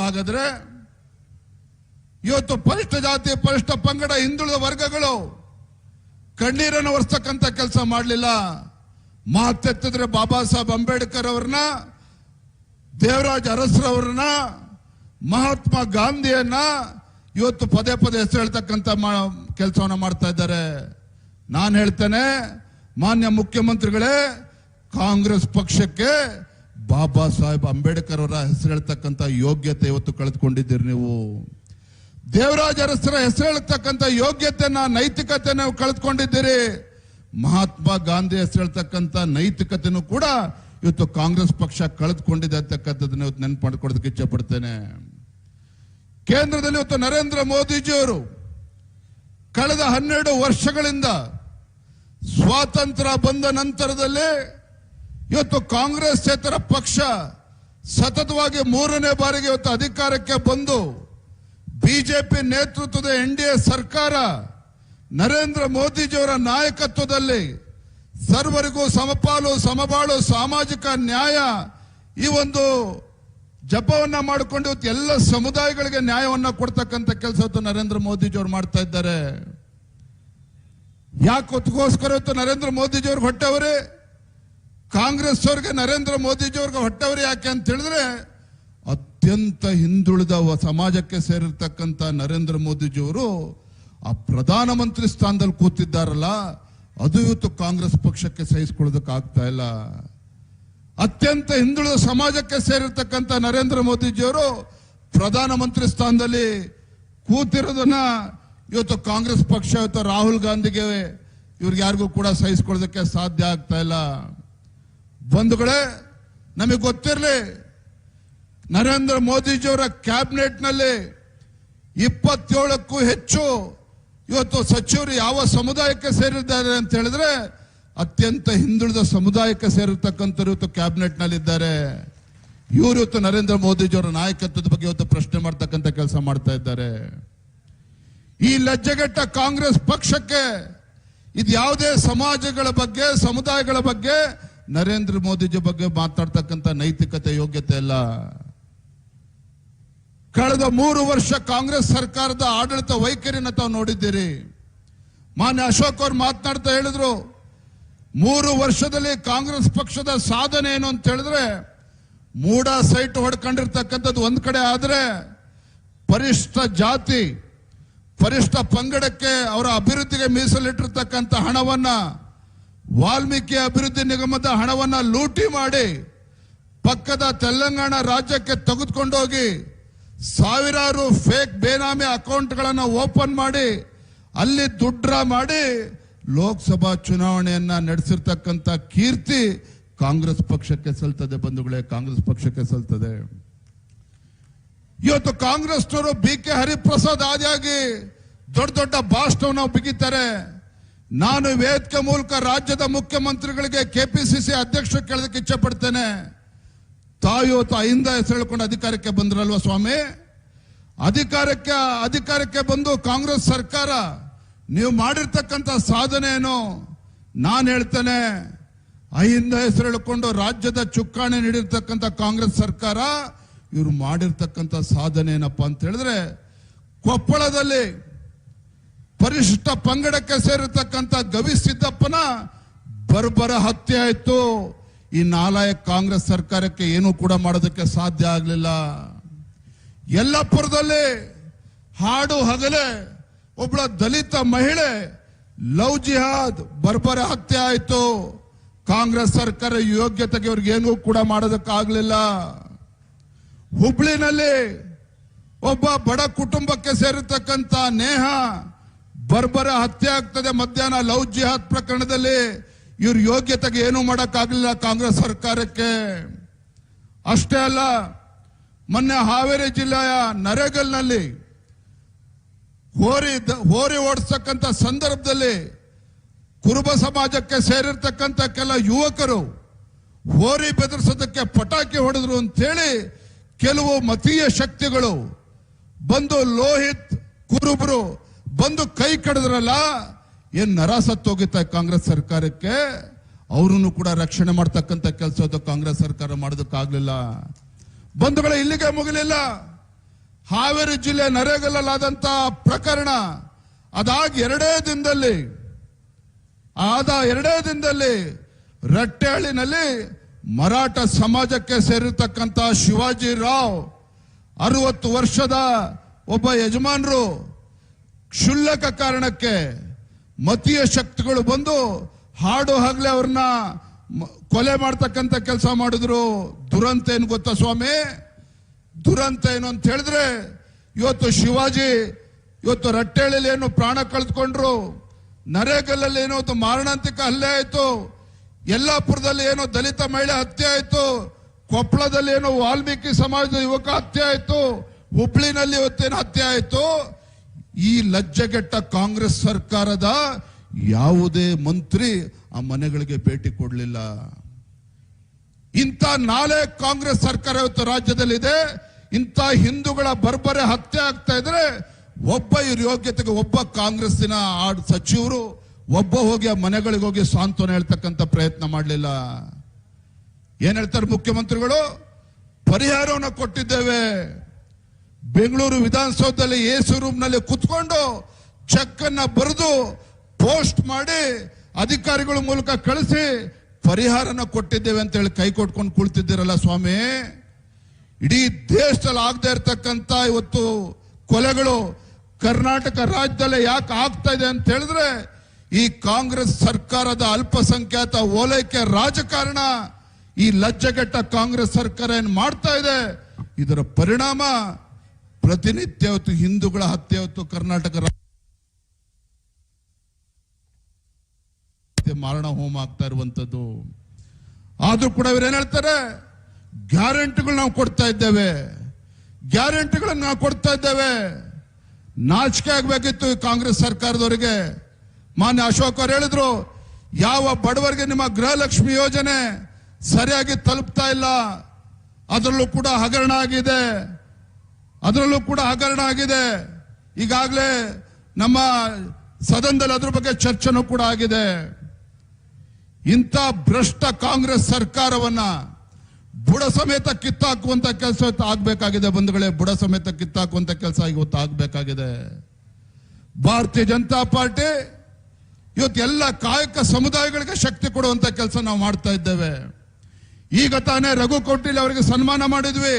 ಹಾಗಾದ್ರೆ ಇವತ್ತು ಪರಿಷ್ಠ ಜಾತಿ ಪರಿಷ್ಠ ಪಂಗಡ ಹಿಂದುಳಿದ ವರ್ಗಗಳು ಕಣ್ಣೀರನ್ನು ಒರೆಸ್ತಕ್ಕಂಥ ಕೆಲಸ ಮಾಡಲಿಲ್ಲ. ಮಾತೆತ್ತಿದ್ರೆ ಬಾಬಾ ಸಾಹೇಬ್ ಅಂಬೇಡ್ಕರ್ ಅವ್ರನ್ನ, ದೇವರಾಜ ಅರಸರವ್ರನ್ನ, ಮಹಾತ್ಮ ಗಾಂಧಿಯನ್ನ ಇವತ್ತು ಪದೇ ಹೆಸರು ಹೇಳ್ತಕ್ಕಂಥ ಕೆಲಸವನ್ನ ಮಾಡ್ತಾ ಇದ್ದಾರೆ. ನಾನು ಹೇಳ್ತೇನೆ, ಮಾನ್ಯ ಮುಖ್ಯಮಂತ್ರಿಗಳೇ, ಕಾಂಗ್ರೆಸ್ ಪಕ್ಷಕ್ಕೆ ಬಾಬಾ ಸಾಹೇಬ್ ಅಂಬೇಡ್ಕರ್ ಅವರ ಹೆಸರು ಹೇಳ್ತಕ್ಕಂಥ ಯೋಗ್ಯತೆ ಇವತ್ತು ಕಳೆದುಕೊಂಡಿದ್ದೀರಿ ನೀವು. ದೇವರಾಜ ಅರಸರ ಹೆಸರು ಹೇಳ್ತಕ್ಕಂಥ ಯೋಗ್ಯತೆಯನ್ನ ನೈತಿಕತೆ ನೀವು ಕಳೆದುಕೊಂಡಿದ್ದೀರಿ. ಮಹಾತ್ಮ ಗಾಂಧಿ ಹೆಸರು ಹೇಳ್ತಕ್ಕಂಥ ನೈತಿಕತೆನೂ ಕೂಡ ಇವತ್ತು ಕಾಂಗ್ರೆಸ್ ಪಕ್ಷ ಕಳೆದುಕೊಂಡಿದೆ ಅಂತಕ್ಕಂಥದ್ದನ್ನ ಇವತ್ತು ನೆನಪು ಮಾಡಿಕೊಡೋದಕ್ಕೆ ಇಚ್ಛೆ ಪಡ್ತೇನೆ. ಕೇಂದ್ರದಲ್ಲಿ ಇವತ್ತು ನರೇಂದ್ರ ಮೋದಿಜಿಯವರು ಕಳೆದ 12 ವರ್ಷಗಳಿಂದ ಸ್ವಾತಂತ್ರ್ಯ ಬಂದ ನಂತರದಲ್ಲಿ ಇವತ್ತು ಕಾಂಗ್ರೆಸ್ಸೇತರ ಪಕ್ಷ ಸತತವಾಗಿ 3ನೇ ಬಾರಿಗೆ ಇವತ್ತು ಅಧಿಕಾರಕ್ಕೆ ಬಂದು ಬಿಜೆಪಿ ನೇತೃತ್ವದ NDA ಸರ್ಕಾರ ನರೇಂದ್ರ ಮೋದಿಜಿಯವರ ನಾಯಕತ್ವದಲ್ಲಿ ಸರ್ವರಿಗೂ ಸಮಪಾಲು ಸಮಬಾಳು ಸಾಮಾಜಿಕ ನ್ಯಾಯ ಈ ಒಂದು ಜಪವನ್ನ ಮಾಡಿಕೊಂಡು ಇವತ್ತು ಎಲ್ಲ ಸಮುದಾಯಗಳಿಗೆ ನ್ಯಾಯವನ್ನ ಕೊಡ್ತಕ್ಕಂಥ ಕೆಲಸ ನರೇಂದ್ರ ಮೋದಿಜಿಯವರು ಮಾಡ್ತಾ ಇದ್ದಾರೆ. ಯಾಕೆ ಹೊತ್ತಿಗೋಸ್ಕರ ಇವತ್ತು ನರೇಂದ್ರ ಮೋದಿಜಿಯವ್ರಿಗೆ ಹೊಟ್ಟೆವರೇ, ಕಾಂಗ್ರೆಸ್ ಅವ್ರಿಗೆ ನರೇಂದ್ರ ಮೋದಿಜಿಯವ್ರಿಗೆ ಹೊಟ್ಟೆವರೇ ಯಾಕೆ ಅಂತ ಹೇಳಿದ್ರೆ ಅತ್ಯಂತ ಹಿಂದುಳಿದ ಸಮಾಜಕ್ಕೆ ಸೇರಿರ್ತಕ್ಕಂಥ ನರೇಂದ್ರ ಮೋದಿಜಿಯವರು ಆ ಪ್ರಧಾನಮಂತ್ರಿ ಸ್ಥಾನದಲ್ಲಿ ಕೂತಿದ್ದಾರಲ್ಲ, ಅದು ಇವತ್ತು ಕಾಂಗ್ರೆಸ್ ಪಕ್ಷಕ್ಕೆ ಸಹಿಸಿಕೊಳ್ಳೋದಕ್ಕೆ ಆಗ್ತಾ ಇಲ್ಲ. ಅತ್ಯಂತ ಹಿಂದುಳಿದ ಸಮಾಜಕ್ಕೆ ಸೇರಿರ್ತಕ್ಕಂಥ ನರೇಂದ್ರ ಮೋದಿಜಿಯವರು ಪ್ರಧಾನಮಂತ್ರಿ ಸ್ಥಾನದಲ್ಲಿ ಕೂತಿರೋದನ್ನ ಇವತ್ತು ಕಾಂಗ್ರೆಸ್ ಪಕ್ಷ ಇವತ್ತು ರಾಹುಲ್ ಗಾಂಧಿಗೆ ಇವ್ರಿಗೆ ಯಾರಿಗೂ ಕೂಡ ಸಹಿಸಿಕೊಳ್ಳೋದಕ್ಕೆ ಸಾಧ್ಯ ಆಗ್ತಾ ಇಲ್ಲ. ಬಂಧುಗಳೇ, ನಮಗೆ ಗೊತ್ತಿರಲಿ, ನರೇಂದ್ರ ಮೋದಿಜಿಯವರ ಕ್ಯಾಬಿನೆಟ್ ನಲ್ಲಿ 27ಕ್ಕೂ ಹೆಚ್ಚು ಇವತ್ತು ಸಚಿವರು ಯಾವ ಸಮುದಾಯಕ್ಕೆ ಸೇರಿದ್ದಾರೆ ಅಂತ ಹೇಳಿದ್ರೆ ಅತ್ಯಂತ ಹಿಂದುಳಿದ ಸಮುದಾಯಕ್ಕೆ ಸೇರಿರ್ತಕ್ಕಂಥವ್ರು ಇವತ್ತು ಕ್ಯಾಬಿನೆಟ್ ನಲ್ಲಿ ಇದ್ದಾರೆ. ಇವರು ಇವತ್ತು ನರೇಂದ್ರ ಮೋದಿಜಿಯವರ ನಾಯಕತ್ವದ ಬಗ್ಗೆ ಇವತ್ತು ಪ್ರಶ್ನೆ ಮಾಡ್ತಕ್ಕಂಥ ಕೆಲಸ ಮಾಡ್ತಾ ಇದ್ದಾರೆ. ಈ ಲಜ್ಜೆಗೆಟ್ಟ ಕಾಂಗ್ರೆಸ್ ಪಕ್ಷಕ್ಕೆ ಇದು ಯಾವುದೇ ಸಮಾಜಗಳ ಬಗ್ಗೆ ಸಮುದಾಯಗಳ ಬಗ್ಗೆ ನರೇಂದ್ರ ಮೋದಿಜಿ ಬಗ್ಗೆ ಮಾತಾಡ್ತಕ್ಕಂಥ ನೈತಿಕತೆ ಯೋಗ್ಯತೆ ಇಲ್ಲ. ಕಳೆದ 3 ವರ್ಷ ಕಾಂಗ್ರೆಸ್ ಸರ್ಕಾರದ ಆಡಳಿತ ವೈಖರಿನ ತಾವು ನೋಡಿದ್ದೀರಿ. ಮಾನ್ಯ ಅಶೋಕ್ ಅವರು ಮಾತನಾಡ್ತಾ ಹೇಳಿದ್ರು, 3 ವರ್ಷದಲ್ಲಿ ಕಾಂಗ್ರೆಸ್ ಪಕ್ಷದ ಸಾಧನೆ ಏನು ಅಂತ ಹೇಳಿದ್ರೆ ಮೂಡ ಸೈಟ್ ಹೊಡ್ಕೊಂಡಿರ್ತಕ್ಕಂಥದ್ದು ಒಂದ್ ಕಡೆ ಆದ್ರೆ ಪರಿಷ್ಠ ಜಾತಿ ಪರಿಷ್ಠ ಪಂಗಡಕ್ಕೆ ಅವರ ಅಭಿವೃದ್ಧಿಗೆ ಮೀಸಲಿಟ್ಟಿರ್ತಕ್ಕಂಥ ಹಣವನ್ನ ವಾಲ್ಮೀಕಿ ಅಭಿವೃದ್ಧಿ ನಿಗಮದ ಹಣವನ್ನ ಲೂಟಿ ಮಾಡಿ ಪಕ್ಕದ ತೆಲಂಗಾಣ ರಾಜ್ಯಕ್ಕೆ ತೆಗೆದುಕೊಂಡೋಗಿ ಸಾವಿರಾರು ಫೇಕ್ ಬೇನಾಮಿ ಅಕೌಂಟ್ಗಳನ್ನು ಓಪನ್ ಮಾಡಿ ಅಲ್ಲಿ ದುಡ್ಡ ಮಾಡಿ ಲೋಕಸಭಾ ಚುನಾವಣೆಯನ್ನ ನಡೆಸಿರ್ತಕ್ಕಂಥ ಕೀರ್ತಿ ಕಾಂಗ್ರೆಸ್ ಪಕ್ಷಕ್ಕೆ ಸಲ್ತದೆ. ಬಂಧುಗಳೇ, ಕಾಂಗ್ರೆಸ್ ಪಕ್ಷಕ್ಕೆ ಸಲ್ತದೆ. ಇವತ್ತು ಕಾಂಗ್ರೆಸ್ನವರು BK ಹರಿಪ್ರಸಾದ್ ಆದಿಯಾಗಿ ದೊಡ್ಡ ದೊಡ್ಡ ಭಾಷಣವನ್ನು ಬಿಗಿತಾರೆ. ನಾನು ವೇದಿಕೆ ಮೂಲಕ ರಾಜ್ಯದ ಮುಖ್ಯಮಂತ್ರಿಗಳಿಗೆ KPCC ಅಧ್ಯಕ್ಷರು ಕೇಳೋದಕ್ಕೆ ಇಚ್ಛೆ ಪಡ್ತೇನೆ. ತಾವು ಅಹಿಂದ ಹೆಸರು ಹೇಳ್ಕೊಂಡು ಅಧಿಕಾರಕ್ಕೆ ಬಂದ್ರಲ್ವ ಸ್ವಾಮಿ, ಅಧಿಕಾರಕ್ಕೆ ಬಂದು ಕಾಂಗ್ರೆಸ್ ಸರ್ಕಾರ ನೀವು ಮಾಡಿರ್ತಕ್ಕಂಥ ಸಾಧನೆ ಏನು? ನಾನು ಹೇಳ್ತೇನೆ, ಅಹಿಂದ ಹೆಸರು ಹೇಳ್ಕೊಂಡು ರಾಜ್ಯದ ಚುಕ್ಕಾಣಿ ನೀಡಿರ್ತಕ್ಕಂಥ ಕಾಂಗ್ರೆಸ್ ಸರ್ಕಾರ ಇವರು ಮಾಡಿರ್ತಕ್ಕಂಥ ಸಾಧನೆ ಏನಪ್ಪಾ ಅಂತ ಹೇಳಿದ್ರೆ, ಕೊಪ್ಪಳದಲ್ಲಿ ಪರಿಶಿಷ್ಟ ಪಂಗಡಕ್ಕೆ ಸೇರಿರ್ತಕ್ಕಂಥ ಗವಿ ಸಿದ್ದಪ್ಪನ ಬರ್ಬರ ಹತ್ಯೆ ಆಯ್ತು. ಈ ನಾಲಾಯಕ ಕಾಂಗ್ರೆಸ್ ಸರ್ಕಾರಕ್ಕೆ ಏನು ಕೂಡ ಮಾಡೋದಕ್ಕೆ ಸಾಧ್ಯ ಆಗಲಿಲ್ಲ. ಯಲ್ಲಾಪುರದಲ್ಲಿ ಹಾಡು ಹಗಲೇ ಒಬ್ಬಳ ದಲಿತ ಮಹಿಳೆ ಲವ್ ಜಿಹಾದ್ ಬರ್ಬರ ಹತ್ಯೆ ಆಯ್ತು. ಕಾಂಗ್ರೆಸ್ ಸರ್ಕಾರ ಯೋಗ್ಯತೆಗೆ ಅವ್ರಿಗೆ ಏನೂ ಕೂಡ ಮಾಡೋದಕ್ಕಾಗಲಿಲ್ಲ. ಹುಬ್ಳಿನಲ್ಲಿ ಒಬ್ಬ ಬಡ ಕುಟುಂಬಕ್ಕೆ ಸೇರಿರ್ತಕ್ಕಂಥ ನೇಹ ಬರ್ಬರ ಹತ್ಯೆ ಆಗ್ತದೆ ಮಧ್ಯಾಹ್ನ ಲವ್ ಜಿಹಾದ್ ಪ್ರಕರಣದಲ್ಲಿ. ಇವ್ರ ಯೋಗ್ಯತೆಗೆ ಏನು ಮಾಡಕ್ಕಾಗಲಿಲ್ಲ ಕಾಂಗ್ರೆಸ್ ಸರ್ಕಾರಕ್ಕೆ. ಅಷ್ಟೇ ಅಲ್ಲ, ಮೊನ್ನೆ ಹಾವೇರಿ ಜಿಲ್ಲೆಯ ನರೇಗಲ್ನಲ್ಲಿ ಹೋರಿ ಓಡಿಸ್ತಕ್ಕಂಥ ಸಂದರ್ಭದಲ್ಲಿ ಕುರುಬ ಸಮಾಜಕ್ಕೆ ಸೇರಿರ್ತಕ್ಕಂಥ ಕೆಲ ಯುವಕರು ಹೋರಿ ಬೆದರಿಸೋದಕ್ಕೆ ಪಟಾಕಿ ಹೊಡೆದ್ರು ಅಂತೇಳಿ ಕೆಲವು ಮತೀಯ ಶಕ್ತಿಗಳು ಬಂದು ಲೋಹಿತ್ ಕುರುಬರು ಬಂದು ಕೈ ಕಡಿದ್ರಲ್ಲ, ಏನ್ ನರ ಸತ್ತೋಗಿತ್ತ ಕಾಂಗ್ರೆಸ್ ಸರ್ಕಾರಕ್ಕೆ. ಅವರನ್ನು ಕೂಡ ರಕ್ಷಣೆ ಮಾಡ್ತಕ್ಕಂಥ ಕೆಲಸ ಕಾಂಗ್ರೆಸ್ ಸರ್ಕಾರ ಮಾಡೋದಕ್ಕಾಗ್ಲಿಲ್ಲ. ಬಂಧುಗಳೇ, ಇಲ್ಲಿಗೆ ಮುಗಿಲಿಲ್ಲ. ಹಾವೇರಿ ಜಿಲ್ಲೆ ನರೇಗಲ್ಲಾದಂತ ಪ್ರಕರಣ ಅದಾಗಿ ಎರಡೇ ದಿನದಲ್ಲಿ ರಟ್ಟೆಹಳ್ಳಿನಲ್ಲಿ ಮರಾಠ ಸಮಾಜಕ್ಕೆ ಸೇರಿರ್ತಕ್ಕಂಥ ಶಿವಾಜಿ ರಾವ್ 60 ವರ್ಷದ ಒಬ್ಬ ಯಜಮಾನರು ಕ್ಷುಲ್ಲಕ ಕಾರಣಕ್ಕೆ ಮತೀಯ ಶಕ್ತಿಗಳು ಬಂದು ಹಾಡು ಹಗಲೇ ಅವ್ರನ್ನ ಕೊಲೆ ಮಾಡ್ತಕ್ಕಂಥ ಕೆಲಸ ಮಾಡಿದ್ರು. ದುರಂತ ಏನು ಗೊತ್ತಾ ಸ್ವಾಮಿ? ದುರಂತ ಏನು ಅಂತ ಹೇಳಿದ್ರೆ ಇವತ್ತು ಶಿವಾಜಿ ಇವತ್ತು ರಟ್ಟೆಯಲ್ಲಿ ಏನು ಪ್ರಾಣ ಕಳೆದುಕೊಂಡ್ರು, ನರೇಗಲ್ಲಲ್ಲಿ ಏನೋ ಮಾರಣಾಂತಿಕ ಹಲ್ಲೆ ಆಯ್ತು, ಯಲ್ಲಾಪುರದಲ್ಲಿ ಏನೋ ದಲಿತ ಮಹಿಳೆ ಹತ್ಯೆ ಆಯ್ತು, ಕೊಪ್ಪಳದಲ್ಲಿ ಏನೋ ವಾಲ್ಮೀಕಿ ಸಮಾಜದ ಯುವಕ ಹತ್ಯೆ ಆಯ್ತು, ಹುಬ್ಳಿನಲ್ಲಿ ಇವತ್ತೇನು ಹತ್ಯೆ ಆಯ್ತು. ಈ ಲಜ್ಜೆಗೆಟ್ಟ ಕಾಂಗ್ರೆಸ್ ಸರ್ಕಾರದ ಯಾವುದೇ ಮಂತ್ರಿ ಆ ಮನೆಗಳಿಗೆ ಭೇಟಿ ಕೊಡಲಿಲ್ಲ. ಇಂಥ ನಾಳೆ ಕಾಂಗ್ರೆಸ್ ಸರ್ಕಾರ ಇವತ್ತು ರಾಜ್ಯದಲ್ಲಿದೆ. ಇಂಥ ಹಿಂದೂಗಳ ಬರ್ಬರೆ ಹತ್ಯೆ ಆಗ್ತಾ ಇದ್ರೆ ಒಬ್ಬ ಇವ್ರ ಯೋಗ್ಯತೆಗೆ ಒಬ್ಬ ಕಾಂಗ್ರೆಸ್ಸಿನ ಸಚಿವರು ಒಬ್ಬ ಹೋಗಿ ಆ ಮನೆಗಳಿಗೆ ಹೋಗಿ ಸಾಂತ್ವನ ಹೇಳ್ತಕ್ಕಂಥ ಪ್ರಯತ್ನ ಮಾಡಲಿಲ್ಲ. ಏನ್ ಹೇಳ್ತಾರೆ ಮುಖ್ಯಮಂತ್ರಿಗಳು? ಪರಿಹಾರವನ್ನು ಕೊಟ್ಟಿದ್ದೇವೆ. ಬೆಂಗಳೂರು ವಿಧಾನಸೌಧದಲ್ಲಿ ಎಸಿ ರೂಮ್ ನಲ್ಲಿ ಕುತ್ಕೊಂಡು ಚೆಕ್ ಅನ್ನ ಬರೆದು ಪೋಸ್ಟ್ ಮಾಡಿ ಅಧಿಕಾರಿಗಳ ಮೂಲಕ ಕಳಿಸಿ ಪರಿಹಾರನ ಕೊಟ್ಟಿದ್ದೇವೆ ಅಂತ ಹೇಳಿ ಕೈ ಕೊಟ್ಕೊಂಡು ಕುಳಿತಿದ್ದೀರಲ್ಲ ಸ್ವಾಮಿ. ಇಡೀ ದೇಶದಲ್ಲಿ ಆಗದೆ ಇರತಕ್ಕಂತ ಇವತ್ತು ಕೊಲೆಗಳು ಕರ್ನಾಟಕ ರಾಜ್ಯದಲ್ಲಿ ಯಾಕೆ ಆಗ್ತಾ ಇದೆ ಅಂತ ಹೇಳಿದ್ರೆ ಈ ಕಾಂಗ್ರೆಸ್ ಸರ್ಕಾರದ ಅಲ್ಪಸಂಖ್ಯಾತ ಓಲೈಕೆ ರಾಜಕಾರಣ, ಈ ಲಜ್ಜೆಗೆಟ್ಟ ಕಾಂಗ್ರೆಸ್ ಸರ್ಕಾರ ಏನ್ ಮಾಡ್ತಾ ಇದೆ ಇದರ ಪರಿಣಾಮ ಪ್ರತಿನಿತ್ಯ ಇವತ್ತು ಹಿಂದೂಗಳ ಹತ್ಯೆ ಇವತ್ತು ಕರ್ನಾಟಕ ಮಾರಣ ಹೋಮ ಆಗ್ತಾ ಇರುವಂತದ್ದು. ಆದ್ರೂ ಕೂಡ ಇವ್ರೇನ್ ಹೇಳ್ತಾರೆ? ಗ್ಯಾರಂಟಿಗಳು ನಾವು ಕೊಡ್ತಾ ಇದ್ದೇವೆ, ಗ್ಯಾರಂಟಿಗಳನ್ನ ನಾವು ಕೊಡ್ತಾ ಇದ್ದೇವೆ. ನಾಚಿಕೆ ಆಗ್ಬೇಕಿತ್ತು ಈ ಕಾಂಗ್ರೆಸ್ ಸರ್ಕಾರದವರಿಗೆ. ಮಾನ್ಯ ಅಶೋಕ್ ಅವರು ಹೇಳಿದ್ರು, ಯಾವ ಬಡವರಿಗೆ ನಿಮ್ಮ ಗೃಹಲಕ್ಷ್ಮಿ ಯೋಜನೆ ಸರಿಯಾಗಿ ತಲುಪ್ತಾ ಇಲ್ಲ, ಅದರಲ್ಲೂ ಕೂಡ ಹಗರಣ ಆಗಿದೆ. ಈಗಾಗಲೇ ನಮ್ಮ ಸದನದಲ್ಲಿ ಅದ್ರ ಬಗ್ಗೆ ಚರ್ಚೆನೂ ಕೂಡ ಆಗಿದೆ. ಇಂಥ ಭ್ರಷ್ಟ ಕಾಂಗ್ರೆಸ್ ಸರ್ಕಾರವನ್ನ ಬುಡ ಸಮೇತ ಕಿತ್ತಾಕುವಂತ ಕೆಲಸ ಆಗ್ಬೇಕಾಗಿದೆ ಬಂಧುಗಳೇ. ಬುಡ ಸಮೇತ ಕಿತ್ತಾಕುವಂತ ಕೆಲಸ ಇವತ್ತು ಆಗ್ಬೇಕಾಗಿದೆ. ಭಾರತೀಯ ಜನತಾ ಪಾರ್ಟಿ ಇವತ್ತು ಎಲ್ಲ ಕಾಯಕ ಸಮುದಾಯಗಳಿಗೆ ಶಕ್ತಿ ಕೊಡುವಂತ ಕೆಲಸ ನಾವು ಮಾಡ್ತಾ ಇದ್ದೇವೆ. ಈಗ ತಾನೇ ರಘು ಕೌಟಿಲ್ಯ ಅವರಿಗೆ ಸನ್ಮಾನ ಮಾಡಿದ್ವಿ.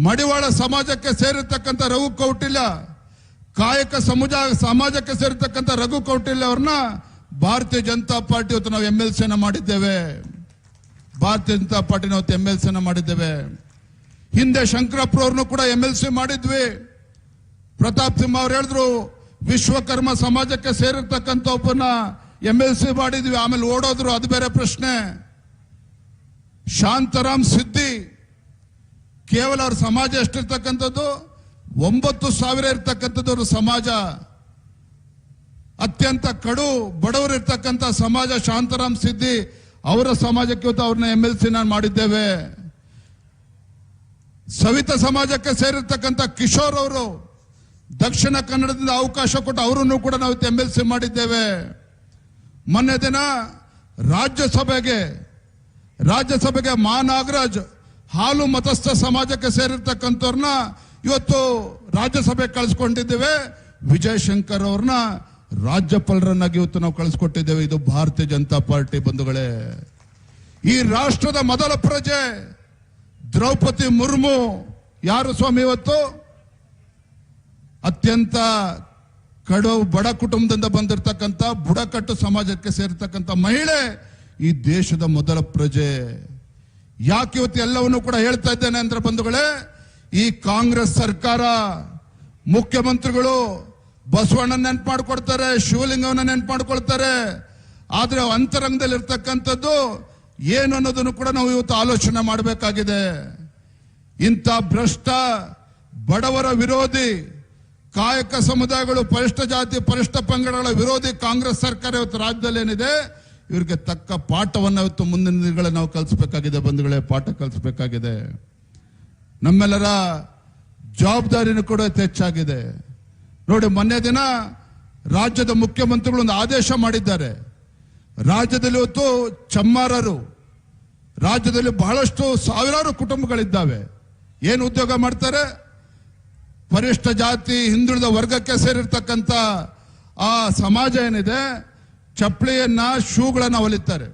ಮಡಿವಾಳ ಸಮಾಜಕ್ಕೆ ಸೇರಿರ್ತಕ್ಕಂಥ ರಘು ಕೌಟಿಲ್ಯ, ಕಾಯಕ ಸಮಾಜಕ್ಕೆ ಸೇರಿರ್ತಕ್ಕಂಥ ರಘು ಕೌಟಿಲ್ಯ ಅವ್ರನ್ನ ಭಾರತೀಯ ಜನತಾ ಪಾರ್ಟಿ ಇವತ್ತು ನಾವು MLC ಮಾಡಿದ್ದೇವೆ. ಭಾರತೀಯ ಜನತಾ ಪಾರ್ಟಿ ನಾವು MLC ಮಾಡಿದ್ದೇವೆ. ಹಿಂದೆ ಶಂಕರಪ್ಪರವ್ರನ್ನು ಕೂಡ MLC ಮಾಡಿದ್ವಿ. ಪ್ರತಾಪ್ ಸಿಂಹ ಅವ್ರು ಹೇಳಿದ್ರು ವಿಶ್ವಕರ್ಮ ಸಮಾಜಕ್ಕೆ ಸೇರಿರ್ತಕ್ಕಂಥ ಒಬ್ಬನ MLC ಮಾಡಿದ್ವಿ, ಆಮೇಲೆ ಓಡೋದ್ರು, ಅದು ಬೇರೆ ಪ್ರಶ್ನೆ. ಶಾಂತಾರಾಮ್ ಸಿದ್ದಿ ಕೇವಲ ಅವ್ರ ಸಮಾಜ ಎಷ್ಟಿರ್ತಕ್ಕಂಥದ್ದು? 9,000 ಇರ್ತಕ್ಕಂಥದ್ದು ಅವ್ರ ಸಮಾಜ. ಅತ್ಯಂತ ಕಡು ಬಡವರು ಇರ್ತಕ್ಕಂಥ ಸಮಾಜ ಶಾಂತಾರಾಮ್ ಸಿದ್ದಿ, ಅವರ ಸಮಾಜಕ್ಕೆ ಇವತ್ತು ಅವ್ರನ್ನ MLC ಮಾಡಿದ್ದೇವೆ. ಸವಿತ ಸಮಾಜಕ್ಕೆ ಸೇರಿರ್ತಕ್ಕಂಥ ಕಿಶೋರ್ ಅವರು ದಕ್ಷಿಣ ಕನ್ನಡದಿಂದ ಅವಕಾಶ ಕೊಟ್ಟು ಅವರನ್ನು ಕೂಡ ನಾವು MLC ಮಾಡಿದ್ದೇವೆ. ಮೊನ್ನೆ ದಿನ ರಾಜ್ಯಸಭೆಗೆ ನಾಗರಾಜ್ ಹಾಲು ಮತಸ್ಥ ಸಮಾಜಕ್ಕೆ ಸೇರಿರ್ತಕ್ಕಂಥವ್ರನ್ನ ಇವತ್ತು ರಾಜ್ಯಸಭೆ ಕಳಿಸ್ಕೊಂಡಿದ್ದೇವೆ. ವಿಜಯ್ ಶಂಕರ್ ಅವ್ರನ್ನ ರಾಜ್ಯಪಾಲರನ್ನಾಗಿ ಇವತ್ತು ನಾವು ಕಳಿಸ್ಕೊಟ್ಟಿದ್ದೇವೆ. ಇದು ಭಾರತೀಯ ಜನತಾ ಪಾರ್ಟಿ ಬಂಧುಗಳೇ. ಈ ರಾಷ್ಟ್ರದ ಮೊದಲ ಪ್ರಜೆ ದ್ರೌಪದಿ ಮುರ್ಮು ಯಾರು ಸ್ವಾಮಿ? ಇವತ್ತು ಅತ್ಯಂತ ಕಡು ಬಡ ಕುಟುಂಬದಿಂದ ಬಂದಿರತಕ್ಕಂಥ ಬುಡಕಟ್ಟು ಸಮಾಜಕ್ಕೆ ಸೇರಿರ್ತಕ್ಕಂಥ ಮಹಿಳೆ ಈ ದೇಶದ ಮೊದಲ ಪ್ರಜೆ. ಯಾಕೆ ಇವತ್ತು ಎಲ್ಲವನ್ನು ಕೂಡ ಹೇಳ್ತಾ ಇದ್ದೇನೆ ಅಂದ್ರೆ ಬಂಧುಗಳೇ, ಈ ಕಾಂಗ್ರೆಸ್ ಸರ್ಕಾರ ಮುಖ್ಯಮಂತ್ರಿಗಳು ಬಸವಣ್ಣ ನೆನ್ಪು ಮಾಡ್ಕೊಡ್ತಾರೆ, ಶಿವಲಿಂಗವನ್ನ ನೆನ್ಪು ಮಾಡ್ಕೊಳ್ತಾರೆ, ಆದ್ರೆ ಅಂತರಂಗದಲ್ಲಿ ಇರ್ತಕ್ಕಂಥದ್ದು ಏನು ಅನ್ನೋದನ್ನು ಕೂಡ ನಾವು ಇವತ್ತು ಆಲೋಚನೆ ಮಾಡಬೇಕಾಗಿದೆ. ಇಂಥ ಭ್ರಷ್ಟ ಬಡವರ ವಿರೋಧಿ, ಕಾಯಕ ಸಮುದಾಯಗಳು, ಪರಿಷ್ಠ ಜಾತಿ ಪರಿಷ್ಠ ಪಂಗಡಗಳ ವಿರೋಧಿ ಕಾಂಗ್ರೆಸ್ ಸರ್ಕಾರ ಇವತ್ತು ರಾಜ್ಯದಲ್ಲಿ ಏನಿದೆ, ಇವರಿಗೆ ತಕ್ಕ ಪಾಠವನ್ನು ಇವತ್ತು ಮುಂದಿನ ದಿನಗಳಲ್ಲಿ ನಾವು ಕಲಿಸಬೇಕಾಗಿದೆ ಬಂಧುಗಳೇ. ಪಾಠ ಕಲಿಸಬೇಕಾಗಿದೆ. ನಮ್ಮೆಲ್ಲರ ಜವಾಬ್ದಾರಿನೂ ಕೂಡ ಹೆಚ್ಚಾಗಿದೆ. ನೋಡಿ, ಮೊನ್ನೆ ದಿನ ರಾಜ್ಯದ ಮುಖ್ಯಮಂತ್ರಿಗಳು ಒಂದು ಆದೇಶ ಮಾಡಿದ್ದಾರೆ. ರಾಜ್ಯದಲ್ಲಿ ಇವತ್ತು ಚಮ್ಮಾರರು, ರಾಜ್ಯದಲ್ಲಿ ಬಹಳಷ್ಟು ಸಾವಿರಾರು ಕುಟುಂಬಗಳಿದ್ದಾವೆ. ಏನು ಉದ್ಯೋಗ ಮಾಡ್ತಾರೆ? ಪರಿಷ್ಠ ಜಾತಿ ಹಿಂದುಳಿದ ವರ್ಗಕ್ಕೆ ಸೇರಿರ್ತಕ್ಕಂಥ ಆ ಸಮಾಜ ಏನಿದೆ, ಚಪ್ಪಲಿಯನ್ನ ಶೂಗಳನ್ನ ಹೊಲಿತಾರೆ.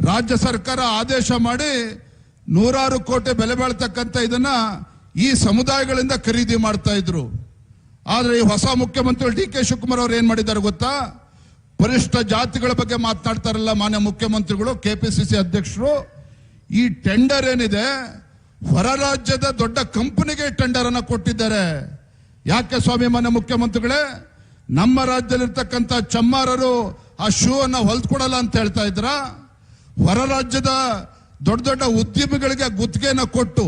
ರಾಜ್ಯ ಸರ್ಕಾರ ಆದೇಶ ಮಾಡಿ 100 ಕೋಟಿ ಬೆಲೆ ಬಾಳ್ತಕ್ಕಂಥ ಇದನ್ನ ಈ ಸಮುದಾಯಗಳಿಂದ ಖರೀದಿ ಮಾಡ್ತಾ ಇದ್ರು. ಆದ್ರೆ ಈ ಹೊಸ ಮುಖ್ಯಮಂತ್ರಿ DK ಶಿವಕುಮಾರ್ ಅವರು ಏನ್ ಮಾಡಿದ್ದಾರೆ ಗೊತ್ತಾ? ಪರಿಷ್ಠ ಜಾತಿಗಳ ಬಗ್ಗೆ ಮಾತನಾಡ್ತಾರಲ್ಲ ಮಾನ್ಯ ಮುಖ್ಯಮಂತ್ರಿಗಳು, KPCC ಅಧ್ಯಕ್ಷರು, ಈ ಟೆಂಡರ್ ಏನಿದೆ ಹೊರ ರಾಜ್ಯದ ದೊಡ್ಡ ಕಂಪನಿಗೆ ಟೆಂಡರ್ ಅನ್ನ ಕೊಟ್ಟಿದ್ದಾರೆ. ಯಾಕೆ ಸ್ವಾಮಿ ಮಾನ್ಯ ಮುಖ್ಯಮಂತ್ರಿಗಳೇ, ನಮ್ಮ ರಾಜ್ಯದಲ್ಲಿರ್ತಕ್ಕಂಥ ಚಮ್ಮಾರರು ಆ ಶೂ ಅನ್ನ ಹೊಲ್ದ್ಕೊಡಲ್ಲ ಅಂತ ಹೇಳ್ತಾ ಇದ್ರ? ಹೊರ ರಾಜ್ಯದ ದೊಡ್ಡ ದೊಡ್ಡ ಉದ್ಯಮಿಗಳಿಗೆ ಗುತ್ತಿಗೆನ ಕೊಟ್ಟು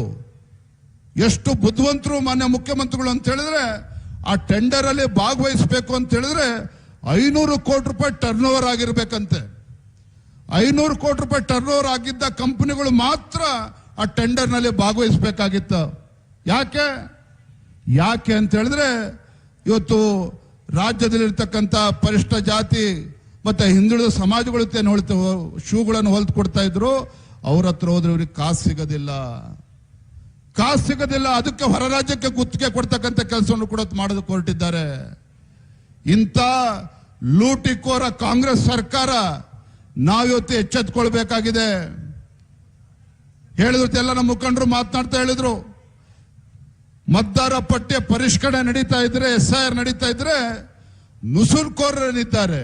ಎಷ್ಟು ಬುದ್ಧಿವಂತರು ಮಾನ್ಯ ಮುಖ್ಯಮಂತ್ರಿಗಳು ಅಂತ ಹೇಳಿದ್ರೆ, ಆ ಟೆಂಡರ್ ಅಲ್ಲಿ ಭಾಗವಹಿಸಬೇಕು ಅಂತ ಹೇಳಿದ್ರೆ 500 ಕೋಟಿ ರೂಪಾಯಿ ಟರ್ನ್ ಓವರ್ ಆಗಿರ್ಬೇಕಂತೆ. 500 ಕೋಟಿ ರೂಪಾಯಿ ಟರ್ನ್ ಓವರ್ ಆಗಿದ್ದ ಕಂಪನಿಗಳು ಮಾತ್ರ ಆ ಟೆಂಡರ್ ನಲ್ಲಿ ಭಾಗವಹಿಸಬೇಕಾಗಿತ್ತು. ಯಾಕೆ ಅಂತ ಹೇಳಿದ್ರೆ, ಇವತ್ತು ರಾಜ್ಯದಲ್ಲಿರ್ತಕ್ಕಂಥ ಪರಿಷ್ಠ ಜಾತಿ ಮತ್ತೆ ಹಿಂದುಳಿದ ಸಮಾಜಗಳು ಶೂಗಳನ್ನು ಹೊಲ್ದು ಕೊಡ್ತಾ ಇದ್ರು. ಅವ್ರ ಹತ್ರ ಹೋದ್ರೆ ಇವ್ರಿಗೆ ಕಾಸು ಸಿಗೋದಿಲ್ಲ. ಅದಕ್ಕೆ ಹೊರ ರಾಜ್ಯಕ್ಕೆ ಗುತ್ತಿಗೆ ಕೊಡ್ತಕ್ಕಂಥ ಕೆಲಸವನ್ನು ಕೂಡ ಮಾಡೋದಕ್ಕೆ ಹೊರಟಿದ್ದಾರೆ. ಇಂಥ ಲೂಟಿಕೋರ ಕಾಂಗ್ರೆಸ್ ಸರ್ಕಾರ ನಾವಿವತ್ತು ಎಚ್ಚೆತ್ಕೊಳ್ಬೇಕಾಗಿದೆ. ಹೇಳಿದ್ರು ಎಲ್ಲ ನಮ್ಮ ಮುಖಂಡರು ಮಾತನಾಡ್ತಾ ಹೇಳಿದ್ರು, ಮತದಾರ ಪಟ್ಟಿಯ ಪರಿಷ್ಕರಣೆ ನಡೀತಾ ಇದ್ರೆ, SIR ನಡೀತಾ ಇದ್ರೆ, ನುಸುಳುಕೋರರೇನಿದ್ದಾರೆ,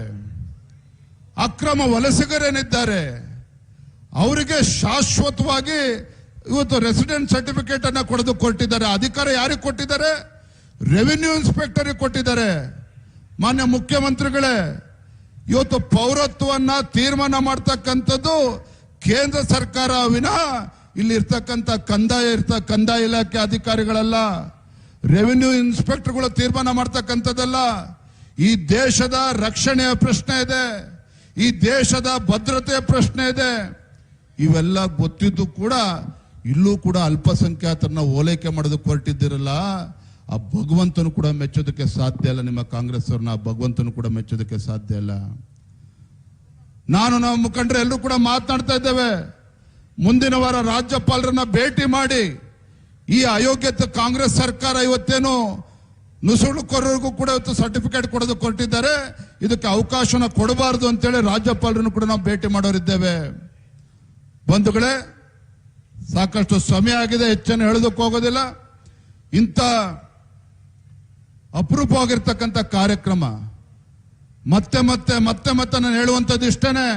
ಅಕ್ರಮ ವಲಸಿಗರೇನಿದ್ದಾರೆ, ಅವರಿಗೆ ಶಾಶ್ವತವಾಗಿ ಇವತ್ತು ರೆಸಿಡೆಂಟ್ ಸರ್ಟಿಫಿಕೇಟ್ ಅನ್ನ ಕೊಡೋದಕ್ಕೆ ಕೊಟ್ಟಿದ್ದಾರೆ. ಅಧಿಕಾರ ಯಾರಿಗೆ ಕೊಟ್ಟಿದ್ದಾರೆ? ರೆವಿನ್ಯೂ ಇನ್ಸ್ಪೆಕ್ಟರ್ ಕೊಟ್ಟಿದ್ದಾರೆ. ಮಾನ್ಯ ಮುಖ್ಯಮಂತ್ರಿಗಳೇ, ಇವತ್ತು ಪೌರತ್ವವನ್ನ ತೀರ್ಮಾನ ಮಾಡ್ತಕ್ಕಂಥದ್ದು ಕೇಂದ್ರ ಸರ್ಕಾರ ವಿನಃ ಇಲ್ಲಿ ಇರ್ತಕ್ಕಂಥ ಕಂದಾಯ ಇಲಾಖೆ ಅಧಿಕಾರಿಗಳಲ್ಲ, ರೆವಿನ್ಯೂ ಇನ್ಸ್ಪೆಕ್ಟರ್ಗಳು ತೀರ್ಮಾನ ಮಾಡ್ತಕ್ಕಂಥದ್ದಲ್ಲ. ಈ ದೇಶದ ರಕ್ಷಣೆಯ ಪ್ರಶ್ನೆ ಇದೆ, ಈ ದೇಶದ ಭದ್ರತೆಯ ಪ್ರಶ್ನೆ ಇದೆ. ಇವೆಲ್ಲ ಗೊತ್ತಿದ್ದು ಕೂಡ ಇಲ್ಲೂ ಕೂಡ ಅಲ್ಪಸಂಖ್ಯಾತರನ್ನ ಓಲೈಕೆ ಮಾಡೋದಕ್ಕೆ ಹೊರಟಿದ್ದಿರಲ್ಲ. ಆ ಭಗವಂತನು ಕೂಡ ಮೆಚ್ಚೋದಕ್ಕೆ ಸಾಧ್ಯ ಇಲ್ಲ. ನಿಮ್ಮ ಕಾಂಗ್ರೆಸ್ ಅವ್ರನ್ನ ಭಗವಂತನು ಕೂಡ ಮೆಚ್ಚೋದಕ್ಕೆ ಸಾಧ್ಯ ಇಲ್ಲ. ನಾವು ಮುಖಂಡರು ಎಲ್ಲರೂ ಕೂಡ ಮಾತನಾಡ್ತಾ ಇದ್ದೇವೆ. ಮುಂದಿನ ವಾರ ರಾಜ್ಯಪಾಲರನ್ನ ಭೇಟಿ ಮಾಡಿ ಈ ಅಯೋಗ್ಯತೆ ಕಾಂಗ್ರೆಸ್ ಸರ್ಕಾರ ಇವತ್ತೇನು ನುಸುಳುಕೋರರಿಗೂ ಕೂಡ ಇವತ್ತು ಸರ್ಟಿಫಿಕೇಟ್ ಕೊಡೋದಕ್ಕೆ ಹೊರಟಿದ್ದಾರೆ. ಇದಕ್ಕೆ ಅವಕಾಶನ ಕೊಡಬಾರದು ಅಂತೇಳಿ ರಾಜ್ಯಪಾಲರನ್ನು ಕೂಡ ನಾವು ಭೇಟಿ ಮಾಡೋರಿದ್ದೇವೆ. ಬಂಧುಗಳೇ, ಸಾಕಷ್ಟು ಸಮಯ ಆಗಿದೆ, ಹೆಚ್ಚನ್ನು ಹೇಳೋದಕ್ಕೆ ಹೋಗೋದಿಲ್ಲ. ಇಂಥ ಅಪರೂಪವಾಗಿರ್ತಕ್ಕಂಥ ಕಾರ್ಯಕ್ರಮ ಮತ್ತೆ ನಾನು ಹೇಳುವಂಥದ್ದು ಇಷ್ಟೇನೆ.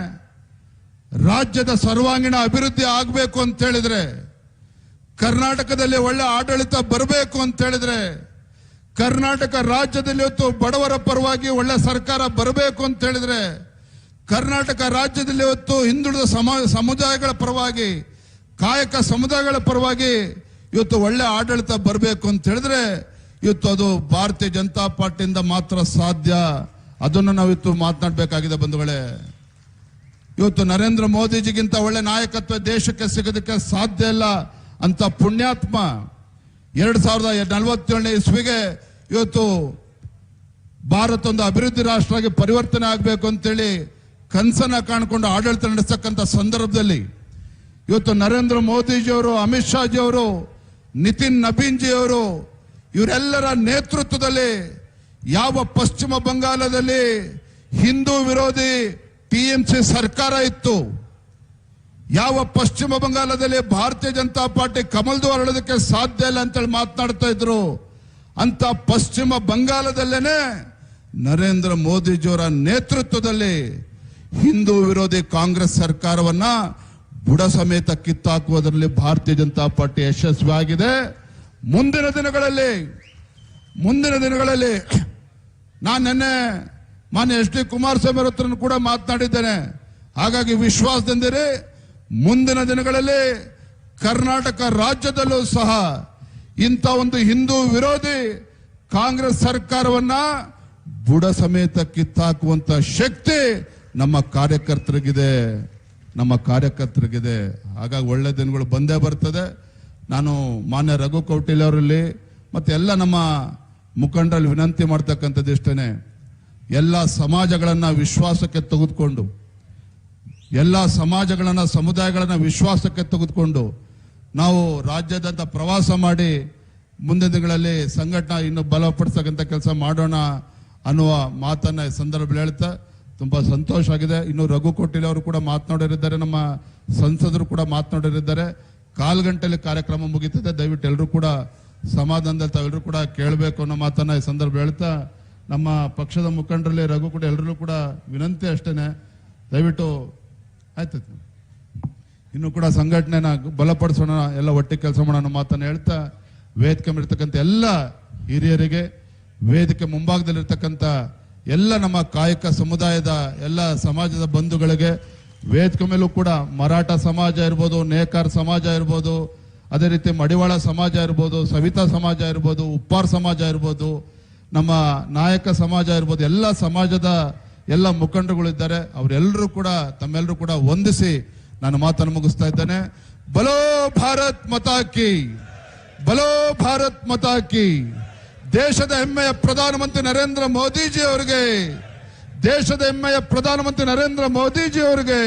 ರಾಜ್ಯದ ಸರ್ವಾಂಗೀಣ ಅಭಿವೃದ್ಧಿ ಆಗಬೇಕು ಅಂತ ಹೇಳಿದ್ರೆ, ಕರ್ನಾಟಕದಲ್ಲಿ ಒಳ್ಳೆ ಆಡಳಿತ ಬರಬೇಕು ಅಂತ ಹೇಳಿದ್ರೆ, ಕರ್ನಾಟಕ ರಾಜ್ಯದಲ್ಲಿ ಇವತ್ತು ಬಡವರ ಪರವಾಗಿ ಒಳ್ಳೆ ಸರ್ಕಾರ ಬರಬೇಕು ಅಂತ ಹೇಳಿದ್ರೆ, ಕರ್ನಾಟಕ ರಾಜ್ಯದಲ್ಲಿ ಇವತ್ತು ಹಿಂದುಳಿದ ಸಮುದಾಯಗಳ ಪರವಾಗಿ, ಕಾಯಕ ಸಮುದಾಯಗಳ ಪರವಾಗಿ ಇವತ್ತು ಒಳ್ಳೆ ಆಡಳಿತ ಬರಬೇಕು ಅಂತ ಹೇಳಿದ್ರೆ, ಇವತ್ತು ಅದು ಭಾರತೀಯ ಜನತಾ ಪಾರ್ಟಿಯಿಂದ ಮಾತ್ರ ಸಾಧ್ಯ. ಅದನ್ನು ನಾವು ಇವತ್ತು ಮಾತನಾಡಬೇಕಾಗಿದೆ ಬಂಧುಗಳೇ. ಇವತ್ತು ನರೇಂದ್ರ ಮೋದಿಜಿಗಿಂತ ಒಳ್ಳೆ ನಾಯಕತ್ವ ದೇಶಕ್ಕೆ ಸಿಗೋದಕ್ಕೆ ಸಾಧ್ಯ ಇಲ್ಲ ಅಂತ ಪುಣ್ಯಾತ್ಮ 2047ನೇ ಇಸ್ವಿಗೆ ಇವತ್ತು ಭಾರತ ಒಂದು ಅಭಿವೃದ್ಧಿ ರಾಷ್ಟ್ರವಾಗಿ ಪರಿವರ್ತನೆ ಆಗಬೇಕು ಅಂತೇಳಿ ಕನಸನ್ನ ಕಾಣ್ಕೊಂಡು ಆಡಳಿತ ನಡೆಸತಕ್ಕಂಥ ಸಂದರ್ಭದಲ್ಲಿ ಇವತ್ತು ನರೇಂದ್ರ ಮೋದಿಜಿಯವರು, ಅಮಿತ್ ಶಾ ಜಿಯವರು, ನಿತಿನ್ ನಬೀನ್ ಜಿಯವರು ಇವರೆಲ್ಲರ ನೇತೃತ್ವದಲ್ಲಿ ಯಾವ ಪಶ್ಚಿಮ ಬಂಗಾಳದಲ್ಲಿ ಹಿಂದೂ ವಿರೋಧಿ TMC ಸರ್ಕಾರ ಇತ್ತು, ಯಾವ ಪಶ್ಚಿಮ ಬಂಗಾಳದಲ್ಲಿ ಭಾರತೀಯ ಜನತಾ ಪಾರ್ಟಿ ಕಮಲ್ದು ಹರಡೋದಕ್ಕೆ ಸಾಧ್ಯ ಇಲ್ಲ ಅಂತೇಳಿ ಮಾತನಾಡ್ತಾ ಇದ್ರು, ಅಂತ ಪಶ್ಚಿಮ ಬಂಗಾಳದಲ್ಲೇನೆ ನರೇಂದ್ರ ಮೋದಿಜಿಯವರ ನೇತೃತ್ವದಲ್ಲಿ ಹಿಂದೂ ವಿರೋಧಿ ಕಾಂಗ್ರೆಸ್ ಸರ್ಕಾರವನ್ನ ಬುಡ ಸಮೇತ ಕಿತ್ತಾಕುವುದರಲ್ಲಿ ಭಾರತೀಯ ಜನತಾ ಪಾರ್ಟಿ ಯಶಸ್ವಿಯಾಗಿದೆ. ಮುಂದಿನ ದಿನಗಳಲ್ಲಿ ನಾನು ನಿನ್ನೆ ಮಾನ್ಯ HD ಕುಮಾರಸ್ವಾಮಿ ಅವರ ಹತ್ರ ಕೂಡ ಮಾತನಾಡಿದ್ದೇನೆ. ಹಾಗಾಗಿ ವಿಶ್ವಾಸದಿಂದಿರಿ, ಮುಂದಿನ ದಿನಗಳಲ್ಲಿ ಕರ್ನಾಟಕ ರಾಜ್ಯದಲ್ಲೂ ಸಹ ಇಂಥ ಒಂದು ಹಿಂದೂ ವಿರೋಧಿ ಕಾಂಗ್ರೆಸ್ ಸರ್ಕಾರವನ್ನ ಬುಡ ಸಮೇತ ಕಿತ್ತಾಕುವಂತ ಶಕ್ತಿ ನಮ್ಮ ಕಾರ್ಯಕರ್ತರಿಗಿದೆ. ಹಾಗಾಗಿ ಒಳ್ಳೆ ದಿನಗಳು ಬಂದೇ ಬರ್ತದೆ. ನಾನು ಮಾನ್ಯ ರಘು ಕೌಟಿಲ್ಯ ಅವರಲ್ಲಿ ಮತ್ತೆ ಎಲ್ಲ ನಮ್ಮ ಮುಖಂಡರಲ್ಲಿ ವಿನಂತಿ ಮಾಡ್ತಕ್ಕಂಥದ್ದು ಇಷ್ಟೇನೆ, ಎಲ್ಲ ಸಮಾಜಗಳನ್ನ ವಿಶ್ವಾಸಕ್ಕೆ ತೆಗೆದುಕೊಂಡು, ಎಲ್ಲ ಸಮಾಜಗಳನ್ನ ಸಮುದಾಯಗಳನ್ನ ವಿಶ್ವಾಸಕ್ಕೆ ತೆಗೆದುಕೊಂಡು ನಾವು ರಾಜ್ಯದಂತ ಪ್ರವಾಸ ಮಾಡಿ ಮುಂದಿನ ದಿನಗಳಲ್ಲಿ ಸಂಘಟನಾ ಇನ್ನು ಬಲಪಡಿಸತಕ್ಕಂಥ ಕೆಲಸ ಮಾಡೋಣ ಅನ್ನುವ ಮಾತನ್ನ ಈ ಸಂದರ್ಭದಲ್ಲಿ ಹೇಳ್ತಾ ತುಂಬಾ ಸಂತೋಷ ಆಗಿದೆ. ಇನ್ನು ರಘು ಕೋಟಿಲ್ ಅವರು ಕೂಡ ಮಾತನಾಡೋರಿದ್ದಾರೆ, ನಮ್ಮ ಸಂಸದರು ಕೂಡ ಮಾತನಾಡೋರಿದ್ದಾರೆ. 1/4 ಗಂಟೆಯಲ್ಲಿ ಕಾರ್ಯಕ್ರಮ ಮುಗೀತದೆ. ದಯವಿಟ್ಟು ಎಲ್ಲರೂ ಕೂಡ ಸಮಾಧಾನದಲ್ಲಿ ತಾವೆಲ್ಲರೂ ಕೂಡ ಕೇಳಬೇಕು ಅನ್ನೋ ಮಾತನ್ನ ಈ ಸಂದರ್ಭ ಹೇಳ್ತಾ, ನಮ್ಮ ಪಕ್ಷದ ಮುಖಂಡರಲ್ಲಿ ರಘು ಕೂಡ ಎಲ್ಲರೂ ಕೂಡ ವಿನಂತಿ ಅಷ್ಟೇನೆ, ದಯವಿಟ್ಟು ಆಯ್ತು ಇನ್ನು ಕೂಡ ಸಂಘಟನೆನ ಬಲಪಡಿಸೋಣ, ಎಲ್ಲ ಒಟ್ಟಿಗೆ ಕೆಲಸ ಮಾಡೋಣ ಅನ್ನೋ ಮಾತನ್ನು ಹೇಳ್ತಾ, ವೇದಿಕೆ ಮೇಲಿರ್ತಕ್ಕಂಥ ಎಲ್ಲ ಹಿರಿಯರಿಗೆ, ವೇದಿಕೆ ಮುಂಭಾಗದಲ್ಲಿರ್ತಕ್ಕಂಥ ಎಲ್ಲ ನಮ್ಮ ಕಾಯಕ ಸಮುದಾಯದ ಎಲ್ಲ ಸಮಾಜದ ಬಂಧುಗಳಿಗೆ, ವೇದಿಕೆ ಮೇಲೂ ಕೂಡ ಮರಾಠ ಸಮಾಜ ಇರ್ಬೋದು, ನೇಕಾರ ಸಮಾಜ ಇರ್ಬೋದು, ಅದೇ ರೀತಿ ಮಡಿವಾಳ ಸಮಾಜ ಇರ್ಬೋದು, ಸವಿತಾ ಸಮಾಜ ಇರ್ಬೋದು, ಉಪ್ಪಾರ್ ಸಮಾಜ ಇರ್ಬೋದು, ನಮ್ಮ ನಾಯಕ ಸಮಾಜ ಇರ್ಬೋದು, ಎಲ್ಲ ಸಮಾಜದ ಎಲ್ಲ ಮುಖಂಡರುಗಳಿದ್ದಾರೆ. ಅವರೆಲ್ಲರೂ ಕೂಡ ತಮ್ಮೆಲ್ಲರೂ ಕೂಡ ವಂದಿಸಿ ನಾನು ಮಾತನ್ನು ಮುಗಿಸ್ತಾ ಇದ್ದೇನೆ. ಬಲೋ ಭಾರತ್ ಮಾತಾ ಕಿ, ಬಲೋ ಭಾರತ್ ಮಾತಾ ಕಿ. ದೇಶದ ಹೆಮ್ಮೆಯ ಪ್ರಧಾನಮಂತ್ರಿ ನರೇಂದ್ರ ಮೋದಿಜಿ ಅವರಿಗೆ, ದೇಶದ ಹೆಮ್ಮೆಯ ಪ್ರಧಾನಮಂತ್ರಿ ನರೇಂದ್ರ ಮೋದಿಜಿ ಅವರಿಗೆ